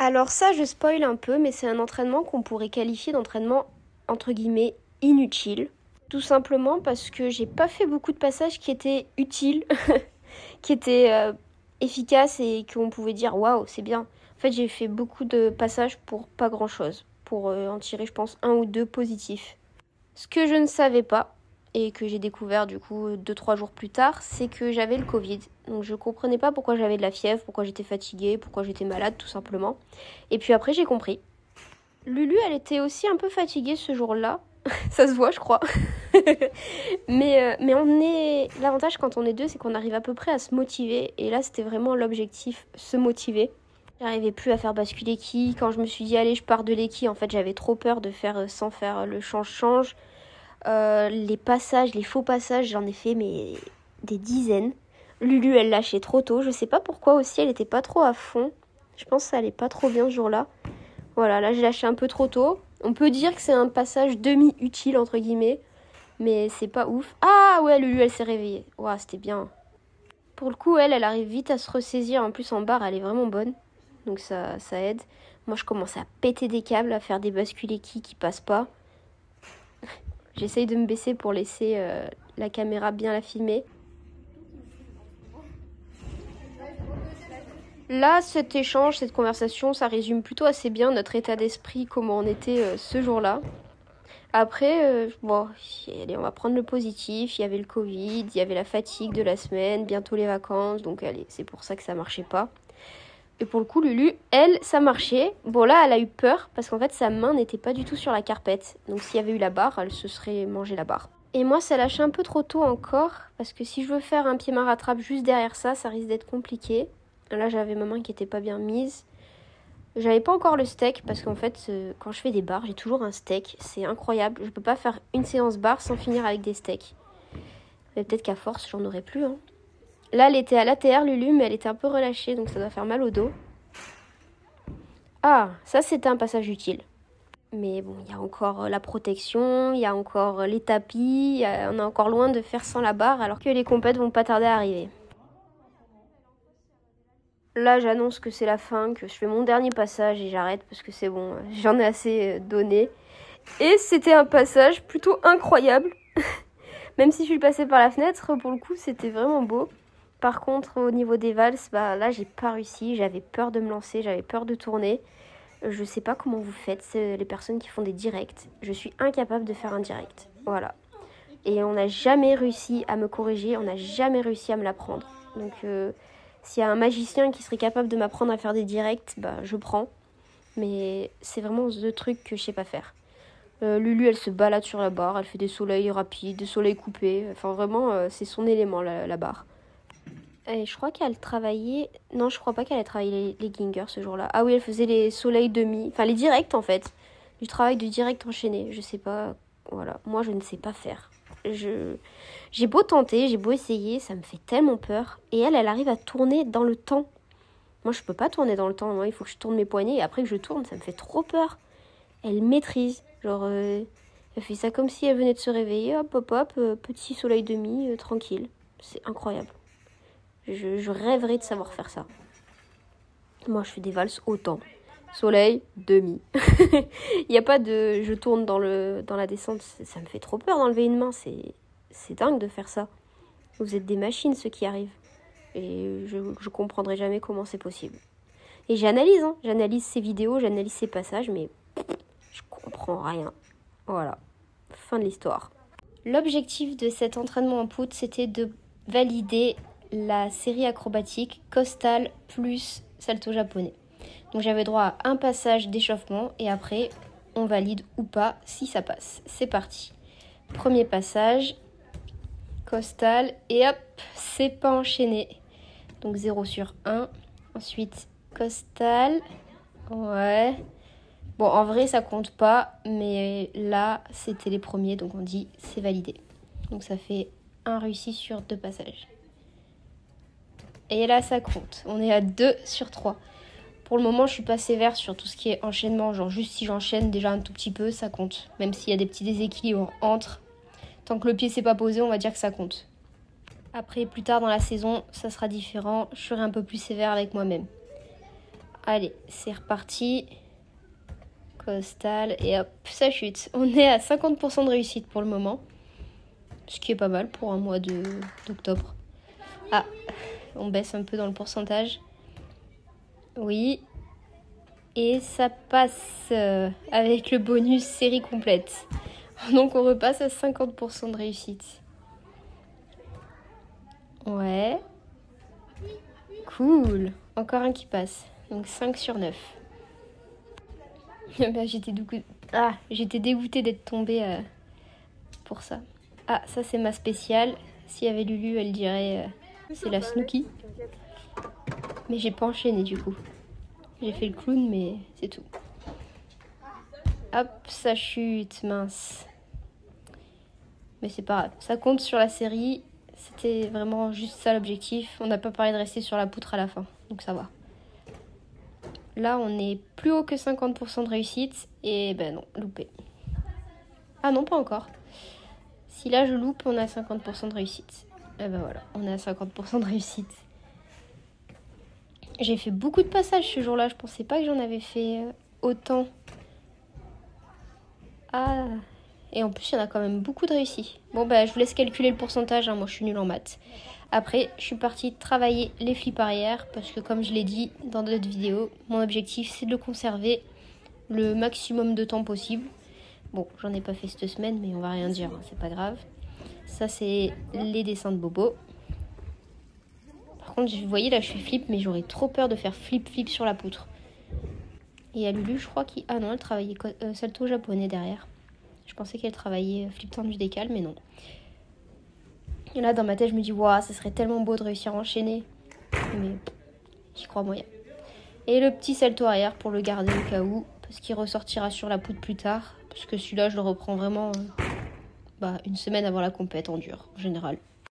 Alors ça, je spoil un peu, mais c'est un entraînement qu'on pourrait qualifier d'entraînement entre guillemets inutile. Tout simplement parce que j'ai pas fait beaucoup de passages qui étaient utiles, qui étaient efficaces et qu'on pouvait dire waouh, c'est bien. En fait, j'ai fait beaucoup de passages pour pas grand chose, pour en tirer, je pense, 1 ou 2 positifs. Ce que je ne savais pas, et que j'ai découvert du coup 2-3 jours plus tard, c'est que j'avais le Covid. Donc je comprenais pas pourquoi j'avais de la fièvre, pourquoi j'étais fatiguée, pourquoi j'étais malade tout simplement. Et puis après j'ai compris. Lulu, elle était aussi un peu fatiguée ce jour-là. Ça se voit, je crois. mais l'avantage quand on est deux, c'est qu'on arrive à peu près à se motiver. Et là, c'était vraiment l'objectif, se motiver. J'arrivais plus à faire basculer qui. Quand je me suis dit, allez, je pars de l'équi, en fait, j'avais trop peur de faire sans faire le change-change. Les passages, les faux passages, j'en ai fait mais des dizaines. Lulu, elle lâchait trop tôt. Je sais pas pourquoi aussi, elle était pas trop à fond. Je pense que ça allait pas trop bien ce jour-là. Voilà, là j'ai lâché un peu trop tôt. On peut dire que c'est un passage demi-utile entre guillemets, mais c'est pas ouf. Ah ouais, Lulu, elle s'est réveillée. Ouah, c'était bien. Pour le coup, elle arrive vite à se ressaisir. En plus, en barre, elle est vraiment bonne. Donc ça aide. Moi, je commence à péter des câbles, à faire des bascules qui passent pas. J'essaye de me baisser pour laisser la caméra bien la filmer. Là, cet échange, cette conversation, ça résume plutôt assez bien notre état d'esprit, comment on était ce jour-là. Après, bon, allez, on va prendre le positif. Il y avait le Covid, il y avait la fatigue de la semaine, bientôt les vacances. Donc allez, c'est pour ça que ça marchait pas. Et pour le coup, Lulu, elle, ça marchait. Bon, là, elle a eu peur parce qu'en fait, sa main n'était pas du tout sur la carpette. Donc, s'il y avait eu la barre, elle se serait mangé la barre. Et moi, ça lâchait un peu trop tôt encore parce que si je veux faire un pied-main rattrape juste derrière ça, ça risque d'être compliqué. Là, j'avais ma main qui était pas bien mise. J'avais pas encore le steak parce qu'en fait, quand je fais des barres, j'ai toujours un steak. C'est incroyable. Je peux pas faire une séance barre sans finir avec des steaks. Mais peut-être qu'à force, j'en aurais plus, hein. Là, elle était à l'ATR, Lulu, mais elle était un peu relâchée, donc ça doit faire mal au dos. Ah, ça, c'était un passage utile. Mais bon, il y a encore la protection, il y a encore les tapis, on est encore loin de faire sans la barre, alors que les compètes vont pas tarder à arriver. Là, j'annonce que c'est la fin, que je fais mon dernier passage et j'arrête parce que c'est bon, j'en ai assez donné. Et c'était un passage plutôt incroyable. Même si je suis passée par la fenêtre, pour le coup, c'était vraiment beau. Par contre, au niveau des valses, bah là, j'ai pas réussi. J'avais peur de me lancer, j'avais peur de tourner. Je sais pas comment vous faites, c'est les personnes qui font des directs. Je suis incapable de faire un direct. Voilà. Et on n'a jamais réussi à me corriger, on n'a jamais réussi à me l'apprendre. Donc, s'il y a un magicien qui serait capable de m'apprendre à faire des directs, bah je prends. Mais c'est vraiment le truc que je sais pas faire. Lulu, elle se balade sur la barre, elle fait des soleils rapides, des soleils coupés. Enfin, vraiment, c'est son élément, la barre. Et je crois qu'elle travaillait... Non, je crois pas qu'elle ait travaillé les gingers ce jour-là. Ah oui, elle faisait les soleils demi... Enfin, les directs, en fait. Du travail de direct enchaîné. Je sais pas... Voilà. Moi, je ne sais pas faire. J'ai beau tenter, j'ai beau essayer, ça me fait tellement peur. Et elle arrive à tourner dans le temps. Moi, je peux pas tourner dans le temps. Moi, il faut que je tourne mes poignets. Et après que je tourne, ça me fait trop peur. Elle maîtrise. Genre, elle fait ça comme si elle venait de se réveiller. Hop, hop, hop. Petit soleil demi, tranquille. C'est incroyable. Je rêverais de savoir faire ça. Moi, je fais des valses autant. Soleil, demi. Il n'y a pas de... Je tourne dans la descente. Ça me fait trop peur d'enlever une main. C'est dingue de faire ça. Vous êtes des machines, ceux qui arrivent. Et je comprendrai jamais comment c'est possible. Et j'analyse, hein. J'analyse ces vidéos, j'analyse ces passages, mais je comprends rien. Voilà. Fin de l'histoire. L'objectif de cet entraînement en poutre, c'était de valider la série acrobatique costal plus salto japonais. Donc j'avais droit à un passage d'échauffement et après on valide ou pas si ça passe. C'est parti. Premier passage, costal et hop, c'est pas enchaîné. Donc 0 sur 1. Ensuite costal. Ouais. Bon, en vrai ça compte pas, mais là c'était les premiers, donc on dit c'est validé. Donc ça fait 1 réussi sur 2 passages. Et là, ça compte. On est à 2 sur 3. Pour le moment, je suis pas sévère sur tout ce qui est enchaînement. Genre, juste si j'enchaîne déjà un tout petit peu, ça compte. Même s'il y a des petits déséquilibres entre. Tant que le pied s'est pas posé, on va dire que ça compte. Après, plus tard dans la saison, ça sera différent. Je serai un peu plus sévère avec moi-même. Allez, c'est reparti. Costal et hop, ça chute. On est à 50% de réussite pour le moment. Ce qui est pas mal pour un mois d'octobre. Ah, on baisse un peu dans le pourcentage. Oui. Et ça passe avec le bonus série complète. Donc on repasse à 50% de réussite. Ouais. Cool. Encore un qui passe. Donc 5 sur 9. J'étais dégoûtée d'être tombée pour ça. Ah, ça c'est ma spéciale. S'il y avait Lulu, elle dirait c'est la Snooki. Mais j'ai pas enchaîné du coup. J'ai fait le clown, mais c'est tout. Hop, ça chute, mince. Mais c'est pas grave, ça compte sur la série. C'était vraiment juste ça l'objectif. On n'a pas parlé de rester sur la poutre à la fin, donc ça va. Là, on est plus haut que 50% de réussite. Et ben non, loupé. Ah non, pas encore. Si là je loupe, on a 50% de réussite. Et ben voilà, on est à 50% de réussite. J'ai fait beaucoup de passages ce jour-là. Je pensais pas que j'en avais fait autant. Ah, et en plus, il y en a quand même beaucoup de réussis. Bon, bah, je vous laisse calculer le pourcentage. Hein. Moi, je suis nulle en maths. Après, je suis partie travailler les flips arrière. Parce que, comme je l'ai dit dans d'autres vidéos, mon objectif, c'est de le conserver le maximum de temps possible. Bon, j'en ai pas fait cette semaine, mais on va rien dire. Hein. C'est pas grave. Ça, c'est les dessins de Bobo. Par contre, vous voyez, là, je fais flip, mais j'aurais trop peur de faire flip sur la poutre. Et à Lulu, je crois qu'il... Ah non, elle travaillait salto japonais derrière. Je pensais qu'elle travaillait flip tendu décal, mais non. Et là, dans ma tête, je me dis, waouh, ça serait tellement beau de réussir à enchaîner. Mais j'y crois moyen. Et le petit salto arrière pour le garder au cas où, parce qu'il ressortira sur la poutre plus tard. Parce que celui-là, je le reprends vraiment une semaine avant la compète en dur, en général.